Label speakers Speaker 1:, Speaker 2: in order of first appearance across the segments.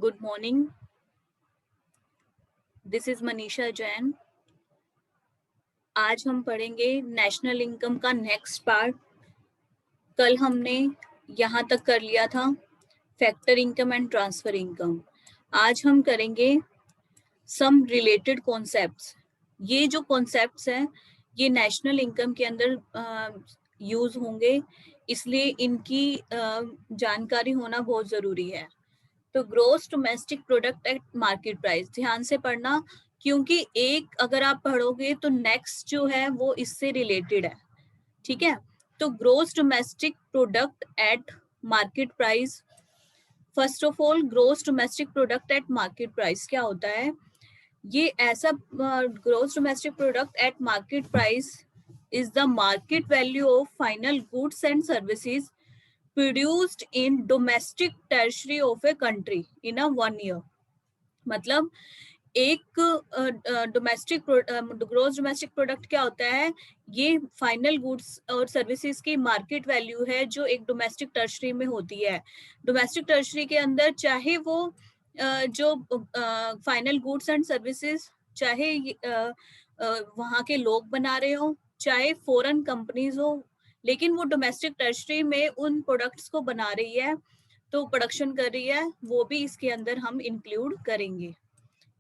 Speaker 1: Good morning, this is Manisha Jain. आज हम पढ़ेंगे नेशनल इनकम का नेक्स्ट पार्ट। कल हमने यहाँ तक कर लिया था factor income and transfer income. आज हम करेंगे सम रिलेटेड कॉन्सेप्ट्स। ये जो कॉन्सेप्ट्स हैं ये नेशनल इनकम के अंदर यूज होंगे, इसलिए इनकी जानकारी होना बहुत जरूरी है। तो gross domestic product at market price ध्यान से पढ़ना, क्योंकि एक अगर आप पढ़ोगे तो नेक्स्ट जो है वो इससे रिलेटेड है। ठीक है, तो gross domestic product at market price. First of all, gross domestic product at market price क्या होता है? ये ऐसा gross domestic product at market price is the market value of final goods and services produced in domestic tertiary of a country in a 1 year। मतलब एक domestic gross domestic product क्या होता है? ये फाइनल गुड्स और services की market value है जो एक डोमेस्टिक टर्शरी में होती है। डोमेस्टिक टर्शरी के अंदर चाहे वो जो फाइनल गुड्स एंड सर्विसेज चाहे वहाँ के लोग बना रहे हो, चाहे फॉरेन कंपनीज हो, लेकिन वो डोमेस्टिक टर्शरी में उन प्रोडक्ट्स को बना रही है, तो प्रोडक्शन कर रही है, वो भी इसके अंदर हम इंक्लूड करेंगे।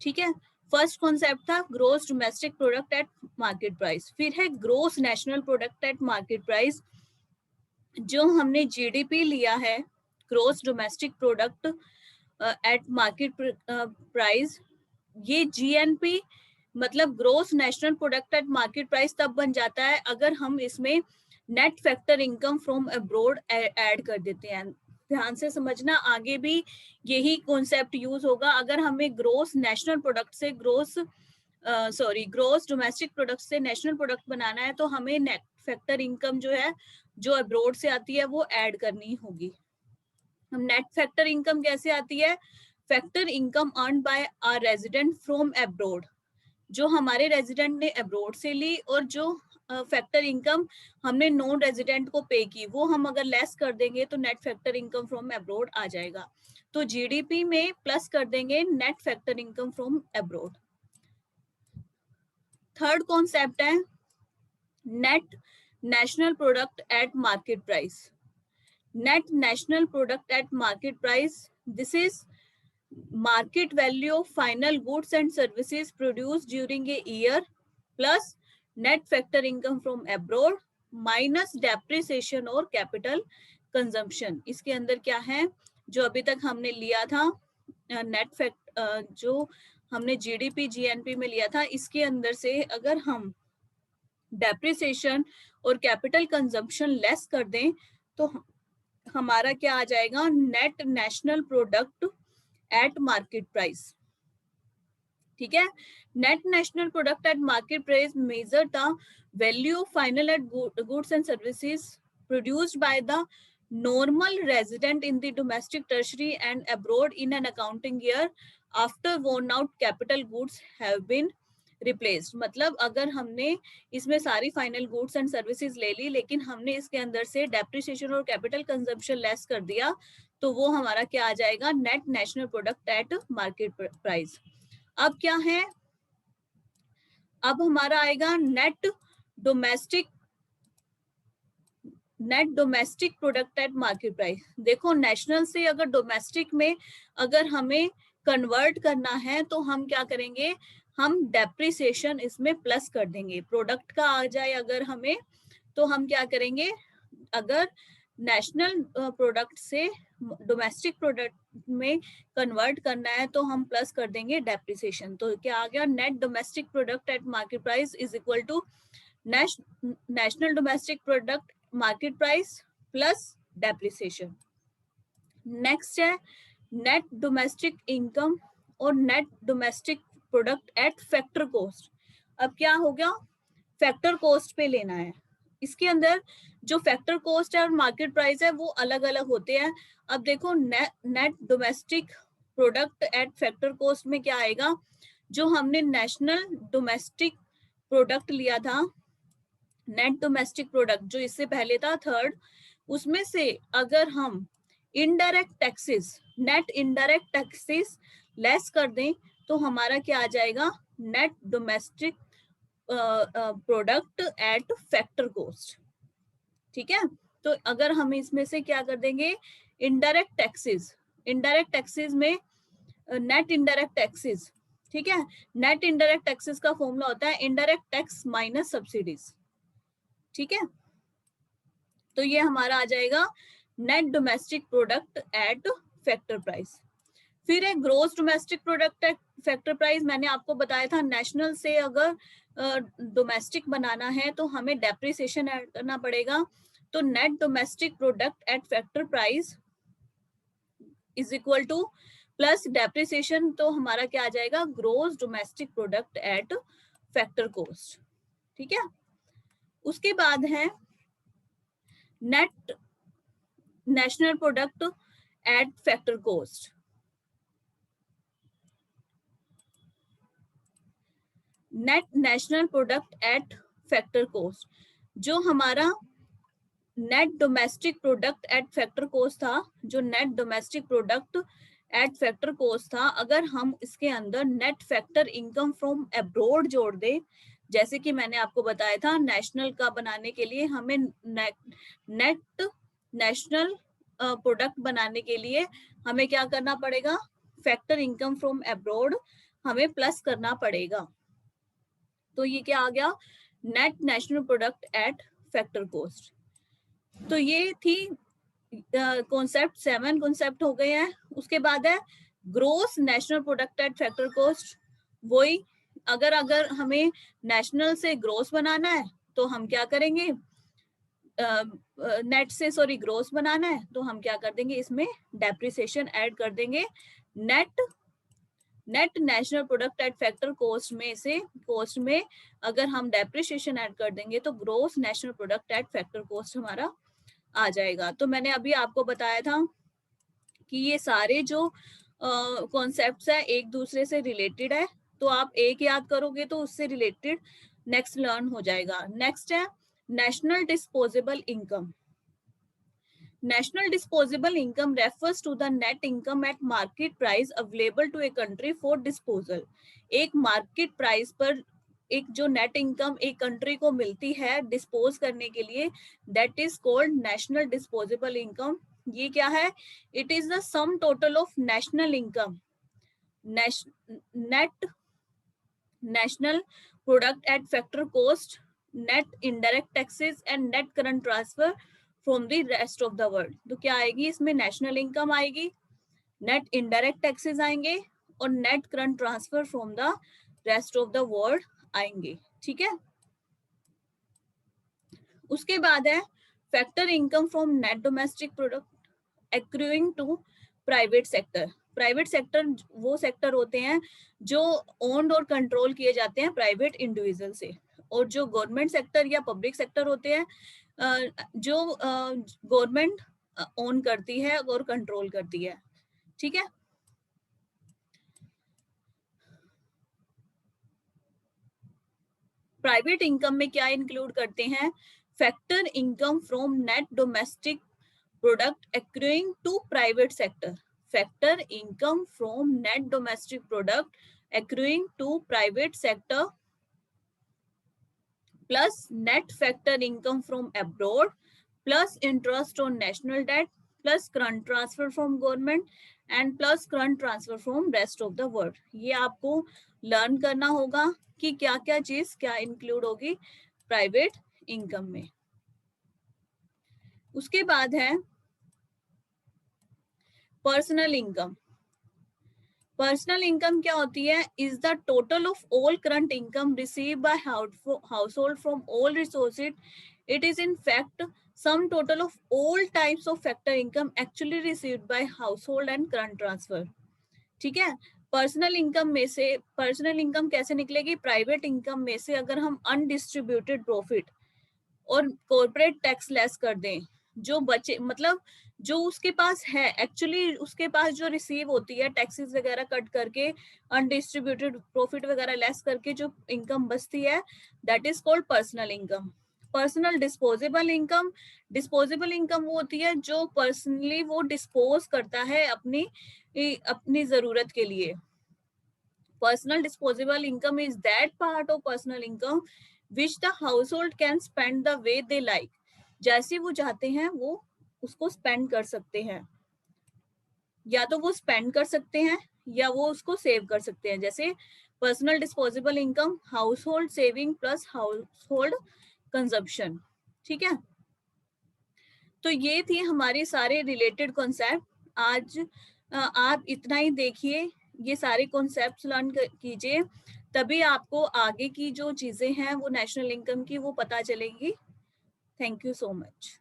Speaker 1: ठीक है, फर्स्ट कॉन्सेप्ट था gross domestic product at market price. फिर है gross national product at market price. जो हमने जीडीपी लिया है, gross domestic product at market price, ये जीएनपी मतलब gross national product at market price तब बन जाता है अगर हम इसमें net factor income from abroad add कर देते हैं। ध्यान से समझना, आगे भी यही कॉन्सेप्ट यूज होगा। अगर हमें ग्रोस नेशनल प्रोडक्ट से ग्रोस डोमेस्टिक प्रोडक्ट से नेशनल प्रोडक्ट बनाना है तो हमें नेट फैक्टर इनकम जो है जो अब्रोड से आती है वो ऐड करनी होगी। हम नेट फैक्टर इनकम कैसे आती है? Factor income earn by our resident from abroad, जो हमारे रेजिडेंट ने अब्रोड से ली और जो फैक्टर इनकम हमने नॉन रेजिडेंट को पे की, वो हम अगर लेस कर देंगे तो net factor income from abroad आ जाएगा। तो जीडीपी में प्लस कर देंगे net factor income from abroad. Third concept है net national product at market price. Net national product at market price, this is market value of final goods and services produced during a year plus net factor income from abroad minus depreciation और capital consumption। इसके अंदर क्या है जो अभी तक हमने लिया था नेट फैक्ट, जो हमने जीडीपी जीएनपी में लिया था, इसके अंदर से अगर हम डेप्रिसिएशन और कैपिटल कंजम्पशन लेस कर दें तो हमारा क्या आ जाएगा? Net national product at market price. ठीक है, net national product at market price measure the value of final at goods and services produced by the normal resident in the domestic tertiary and abroad in an accounting year after worn out capital goods have been replaced. मतलब अगर हमने इसमें सारी final goods and services ले ली लेकिन हमने इसके अंदर से डेप्रिसिएशन और कैपिटल कंजम्पशन लेस कर दिया तो वो हमारा क्या आ जाएगा? Net national product at market price. अब क्या है? अब हमारा आएगा net domestic product at market price. देखो, नेशनल से अगर डोमेस्टिक में अगर हमें कन्वर्ट करना है तो हम क्या करेंगे? हम डेप्रिसिएशन इसमें प्लस कर देंगे। प्रोडक्ट का आ जाए अगर हमें तो हम क्या करेंगे? अगर नेशनल प्रोडक्ट से डोमेस्टिक प्रोडक्ट में कन्वर्ट करना है तो हम प्लस कर देंगे डेप्रिसिएशन। तो क्या आ गया? Net domestic product at market price is equal to national domestic product market price plus depreciation. Next है नेट डोमेस्टिक इनकम और net domestic product at factor cost. अब क्या हो गया? फैक्टर कॉस्ट पे लेना है। इसके अंदर जो फैक्टर कॉस्ट है और मार्केट प्राइस है वो अलग अलग होते हैं। अब देखो, net domestic product at factor cost में क्या आएगा? जो हमने नेशनल डोमेस्टिक प्रोडक्ट लिया था, नेट डोमेस्टिक प्रोडक्ट जो इससे पहले था थर्ड, उसमें से अगर हम indirect taxes net indirect taxes less कर दें तो हमारा क्या आ जाएगा, net domestic product at factor cost. ठीक है, तो अगर हम इसमें से क्या कर देंगे, इनडायरेक्ट टैक्सेस में नेट इनडायरेक्ट टैक्सेस, ठीक है, नेट इनडायरेक्ट टैक्सेस का फॉर्मूला होता है इनडायरेक्ट टैक्स माइनस सब्सिडीज। ठीक है, तो ये हमारा आ जाएगा net domestic product at factor price. फिर है gross domestic product at factor price. मैंने आपको बताया था नेशनल से अगर डोमेस्टिक बनाना है तो हमें डेप्रिसिएशन ऐड करना पड़ेगा, तो net domestic product at factor price is equal to plus depreciation, तो हमारा क्या आ जाएगा, gross domestic product at factor cost. ठीक है, उसके बाद है net national product at factor cost. Net national product at factor cost, जो हमारा net domestic product at factor cost था, जो net domestic product at factor cost था, अगर हम इसके अंदर net factor income from abroad जोड़ दे, जैसे कि मैंने आपको बताया था नेशनल का बनाने के लिए हमें नेट नेशनल प्रोडक्ट बनाने के लिए हमें क्या करना पड़ेगा, फैक्टर इनकम फ्रॉम अब्रॉड हमें प्लस करना पड़ेगा। तो ये क्या आ गया, net national product at factor cost. तो ये थी कॉन्सेप्ट 7 कॉन्सेप्ट हो गए हैं। उसके बाद है gross national product at factor cost. वही अगर हमें नेशनल से ग्रोस बनाना है तो हम क्या करेंगे, नेट से सॉरी ग्रोस बनाना है तो हम क्या कर देंगे, इसमें डेप्रिसिएशन ऐड कर देंगे। Net national product at factor cost में अगर हम डेप्रिसिएशन ऐड कर देंगे तो gross national product at factor cost हमारा आ जाएगा। तो मैंने अभी आपको बताया था कि ये सारे जो कॉन्सेप्ट्स है एक दूसरे से रिलेटेड है, तो आप एक याद करोगे तो उससे रिलेटेड नेक्स्ट लर्न हो जाएगा। नेक्स्ट है national disposable income. National disposable income refers to the net income at market price available to a country for disposal. एक मार्केट प्राइस पर एक जो नेट इनकम एक कंट्री को मिलती है डिस्पोज करने के लिए, that is called national disposable income. ये क्या है, it is the sum total of national income, net national product at factor cost, net indirect taxes and net current transfer from the rest of the world. तो क्या आएगी इसमें, national income आएगी, net indirect taxes आएंगे और net current transfer from the rest of the world आएंगे। ठीक है, उसके बाद है factor income from net domestic product accruing to private sector. Private sector वो सेक्टर होते हैं जो ओन्ड और कंट्रोल किए जाते हैं प्राइवेट इंडिविजुअल से, और जो गवर्नमेंट सेक्टर या पब्लिक सेक्टर होते हैं जो गवर्नमेंट ओन करती है और कंट्रोल करती है। ठीक है, प्राइवेट इनकम में क्या इंक्लूड करते हैं, factor income from net domestic product accruing to private sector, factor income from net domestic product accruing to private sector plus net factor income from abroad plus interest on national debt plus current transfer from government and plus current transfer from rest of the world. ये आपको learn करना होगा कि क्या क्या चीज क्या include होगी प्राइवेट इनकम में। उसके बाद है पर्सनल इनकम। पर्सनल इनकम क्या होती है, is the total of all current income receive by household from all resources. It is in fact sum total of all types of factor income actually received by household and current transfer. ठीक है, personal income में से personal income कैसे निकलेगी, private income में से अगर हम अनडिस्ट्रीब्यूटेड प्रॉफिट और कॉर्पोरेट टैक्स लेस कर दें, जो बचे मतलब जो उसके पास है एक्चुअली उसके पास जो रिसीव होती है टैक्सेस वगैरह कट करके अनडिस्ट्रीब्यूटेड प्रॉफिट वगैरह लेस करके जो इनकम बचती है, that is called personal income. Personal disposable income, disposable income वो होती है जो पर्सनली वो डिस्पोज करता है अपनी जरूरत के लिए. Personal disposable income is that part of personal income which the household can spend the way they like. जैसे वो चाहते हैं वो उसको स्पेंड कर सकते हैं, या तो वो स्पेंड कर सकते हैं या वो उसको सेव कर सकते हैं. जैसे personal disposable income, house hold saving plus house hold consumption. ठीक है, तो ये थी हमारे सारे रिलेटेड कॉन्सेप्ट. आज आप इतना ही देखिए, ये सारे कॉन्सेप्ट लर्न कीजिए, तभी आपको आगे की जो चीजें हैं वो नेशनल इनकम की वो पता चलेंगी. Thank you so much.